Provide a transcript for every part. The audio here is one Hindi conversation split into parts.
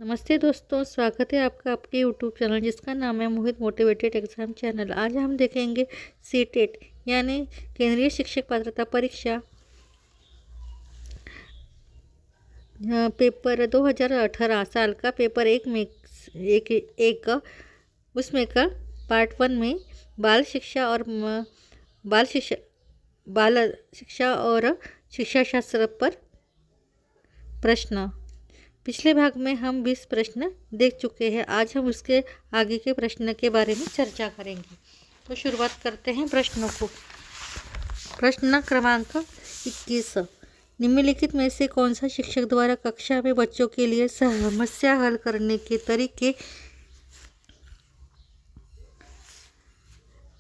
नमस्ते दोस्तों, स्वागत है आपका आपके यूट्यूब चैनल जिसका नाम है मोहित मोटिवेटेड एग्जाम चैनल। आज हम देखेंगे सीटेट यानी केंद्रीय शिक्षक पात्रता परीक्षा पेपर 2018 साल का पेपर एक उसमें का पार्ट 1 में बाल शिक्षा और शिक्षा शास्त्र पर प्रश्न। पिछले भाग में हम 20 प्रश्न देख चुके हैं। आज हम उसके आगे के प्रश्न के बारे में चर्चा करेंगे। तो शुरुआत करते हैं प्रश्नों को। प्रश्न क्रमांक 21, निम्नलिखित में से कौन सा शिक्षक द्वारा कक्षा में बच्चों के लिए समस्या हल करने के तरीके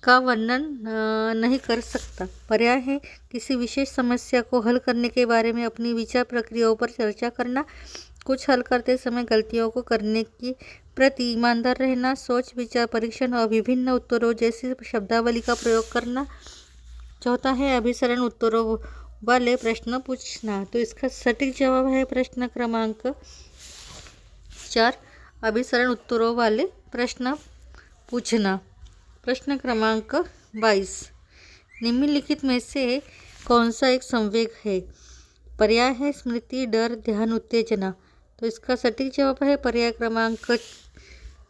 का वर्णन नहीं कर सकता? पर्याय है किसी विशेष समस्या को हल करने के बारे में अपनी विचार प्रक्रियाओं पर चर्चा करना, कुछ हल करते समय गलतियों को करने की प्रति ईमानदार रहना, सोच विचार परीक्षण और विभिन्न उत्तरों जैसी शब्दावली का प्रयोग करना। चौथा है अभिसरण उत्तरों वाले प्रश्न पूछना। तो इसका सटीक जवाब है प्रश्न क्रमांक 4, अभिसरण उत्तरों वाले प्रश्न पूछना। प्रश्न क्रमांक 22, निम्नलिखित में से कौन सा एक संवेग है? पर्याय है स्मृति, डर, ध्यान, उत्तेजना। तो इसका सटीक जवाब है पर्याय क्रमांक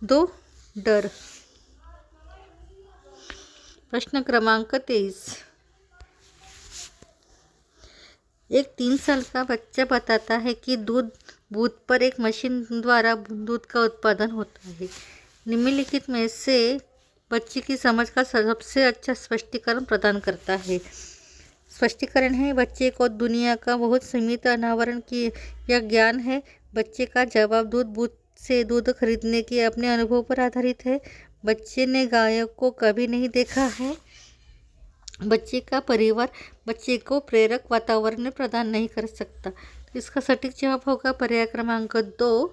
2, डर। प्रश्न क्रमांक 23, एक 3 साल का बच्चा बताता है कि दूध बूथ पर एक मशीन द्वारा दूध का उत्पादन होता है। निम्नलिखित में से बच्चे की समझ का सबसे अच्छा स्पष्टीकरण प्रदान करता है। स्पष्टीकरण है बच्चे को दुनिया का बहुत सीमित अनावरण की यह ज्ञान है। बच्चे का जवाब दूध बूथ से दूध खरीदने के अपने अनुभव पर आधारित है। बच्चे ने गाय को कभी नहीं देखा है। बच्चे का परिवार बच्चे को प्रेरक वातावरण प्रदान नहीं कर सकता। इसका सटीक जवाब होगा पर्याय क्रमांक 2,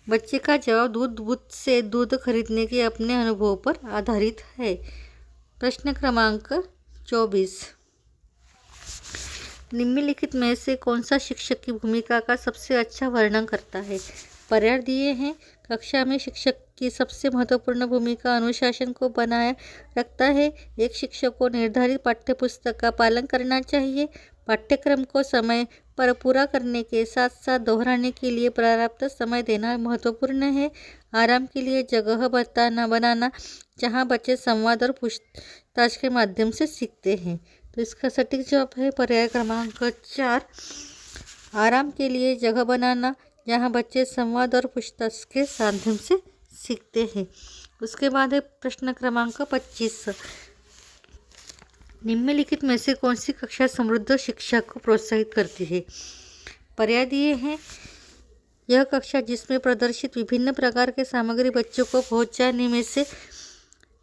बच्चे का जवाब दूध बूथ से दूध खरीदने के अपने अनुभव पर आधारित है। प्रश्न क्रमांक 24, निम्नलिखित में से कौन सा शिक्षक की भूमिका का सबसे अच्छा वर्णन करता है? पर्याय दिए हैं। कक्षा में शिक्षक की सबसे महत्वपूर्ण भूमिका अनुशासन को बनाए रखता है। एक शिक्षक को निर्धारित पाठ्यपुस्तक का पालन करना चाहिए। पाठ्यक्रम को समय पर पूरा करने के साथ साथ दोहराने के लिए पर्याप्त समय देना महत्वपूर्ण है। आराम के लिए जगह बनाना जहां बच्चे संवाद और पूछताछ के माध्यम से सीखते हैं। तो इसका सटीक जवाब है पर्याय क्रमांक 4, आराम के लिए जगह बनाना जहां बच्चे संवाद और पूछताछ के माध्यम से सीखते हैं। उसके बाद है प्रश्न क्रमांक 25, निम्नलिखित में से कौन सी कक्षा समृद्ध शिक्षा को प्रोत्साहित करती है? पर्याय दिए हैं। यह कक्षा जिसमें प्रदर्शित विभिन्न प्रकार के सामग्री बच्चों को पहुंचाने में से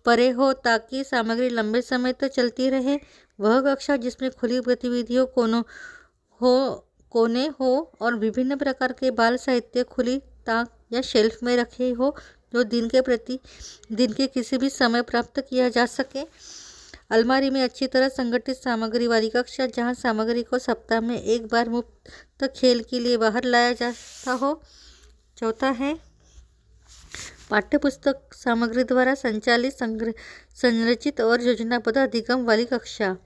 परे हो ताकि सामग्री लंबे समय तक चलती रहे। वह कक्षा जिसमें खुली गतिविधियों कोने हो और विभिन्न प्रकार के बाल साहित्य खुली ताक या शेल्फ में रखे हो जो दिन के किसी भी समय प्राप्त किया जा सके। अलमारी में अच्छी तरह संगठित सामग्री वाली कक्षा जहां सामग्री को सप्ताह में एक बार मुफ्त खेल के लिए बाहर लाया जाता हो। चौथा है पाठ्यपुस्तक सामग्री द्वारा संचालित संरचित और योजनाबद्ध अधिगम वाली कक्षा।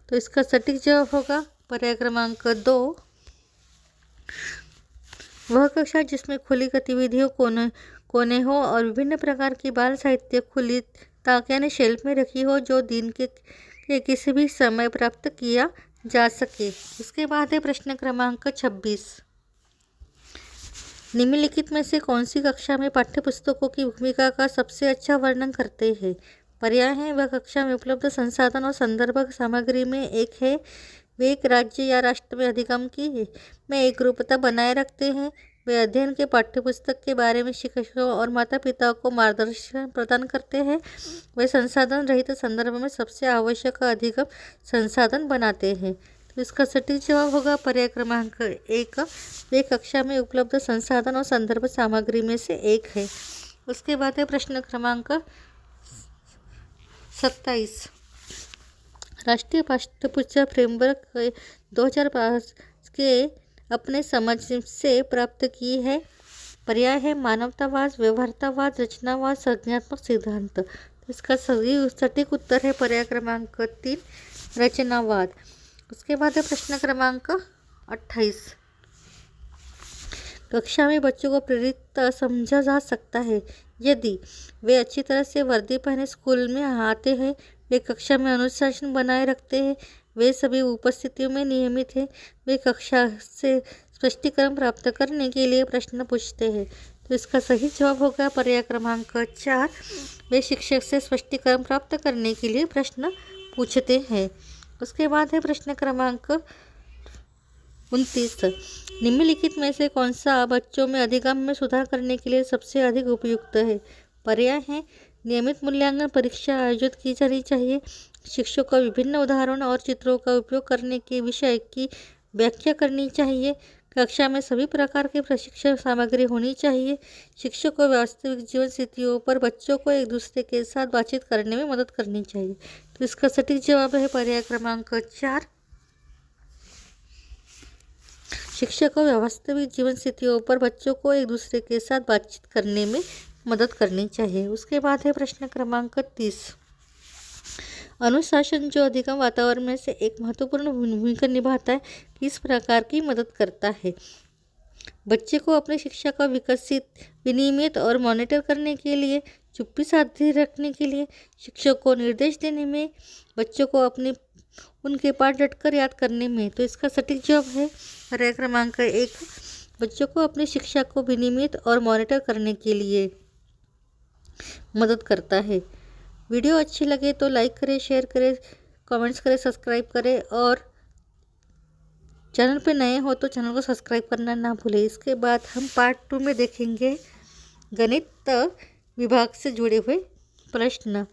तो इसका सटीक जवाब होगा पर्याय क्रमांक 2, वह कक्षा जिसमें खुली गतिविधियों कोने हो और विभिन्न प्रकार की बाल साहित्य खुली ताक यानी शेल्फ में रखी हो जो दिन के किसी भी समय प्राप्त किया जा सके। उसके बाद है प्रश्न क्रमांक 26, निम्नलिखित में से कौन सी कक्षा में पाठ्यपुस्तकों की भूमिका का सबसे अच्छा वर्णन करते हैं? पर्याय है वह कक्षा में उपलब्ध संसाधन और संदर्भ सामग्री में एक है। वे एक राज्य या राष्ट्र में अधिगम में एकरूपता बनाए रखते हैं। वे अध्ययन के पाठ्यपुस्तक के बारे में शिक्षकों और माता पिता को मार्गदर्शन प्रदान करते हैं। वे संसाधन रहित संदर्भ में सबसे आवश्यक अधिगम संसाधन बनाते हैं। तो इसका सटीक जवाब होगा पर्याय क्रमांक 1, वे कक्षा में उपलब्ध संसाधन और संदर्भ सामग्री में से एक है। उसके बाद है प्रश्न क्रमांक 27, राष्ट्रीय पाठ्यपुस्तक फ्रेमवर्क 2005 के अपने समझ से प्राप्त की है। पर्याय है मानवतावाद, व्यवहारतावाद, रचनावाद, संज्ञानात्मक सिद्धांत। तो इसका सही सटीक उत्तर है पर्याय क्रमांक 3, रचनावाद। उसके बाद है प्रश्न क्रमांक 28। कक्षा में बच्चों को प्रेरित समझा जा सकता है यदि वे अच्छी तरह से वर्दी पहने स्कूल में आते हैं, वे कक्षा में अनुशासन बनाए रखते हैं, वे सभी उपस्थितियों में नियमित हैं, वे कक्षा से स्पष्टीकरण प्राप्त करने के लिए प्रश्न पूछते हैं। तो इसका सही जवाब होगा पर्याय क्रमांक 4, वे शिक्षक से स्पष्टीकरण प्राप्त करने के लिए प्रश्न पूछते हैं। उसके बाद है प्रश्न क्रमांक 29। निम्नलिखित में से कौन सा बच्चों में अधिगम में सुधार करने के लिए सबसे अधिक उपयुक्त है? पर्याय है नियमित मूल्यांकन परीक्षा आयोजित की जानी चाहिए, शिक्षकों को विभिन्न उदाहरणों और चित्रों का उपयोग करने के विषय की व्याख्या करनी चाहिए, कक्षा में सभी प्रकार के प्रशिक्षण सामग्री होनी चाहिए, शिक्षक को वास्तविक जीवन स्थितियों पर बच्चों को एक दूसरे के साथ बातचीत करने में मदद करनी चाहिए। तो इसका सटीक जवाब है पर्याय क्रमांक 4, शिक्षक को वास्तविक जीवन स्थितियों पर बच्चों को एक दूसरे के साथ बातचीत करने में मदद करनी चाहिए। उसके बाद है प्रश्न क्रमांक 30। अनुशासन जो अधिगम वातावरण में से एक महत्वपूर्ण भूमिका निभाता है, किस प्रकार की मदद करता है? बच्चे को अपनी शिक्षा का विकसित, विनियमित और मॉनिटर करने के लिए, चुप्पी साधे रखने के लिए, शिक्षक को निर्देश देने में, बच्चों को उनके पाठ रटकर याद करने में। तो इसका सटीक जवाब है पर्याय क्रमांक 1, बच्चों को अपनी शिक्षा को विनियमित और मॉनिटर करने के लिए मदद करता है। वीडियो अच्छी लगे तो लाइक करें, शेयर करें, कमेंट्स करें, सब्सक्राइब करें और चैनल पे नए हो तो चैनल को सब्सक्राइब करना ना भूलें। इसके बाद हम पार्ट 2 में देखेंगे गणित विभाग से जुड़े हुए प्रश्न।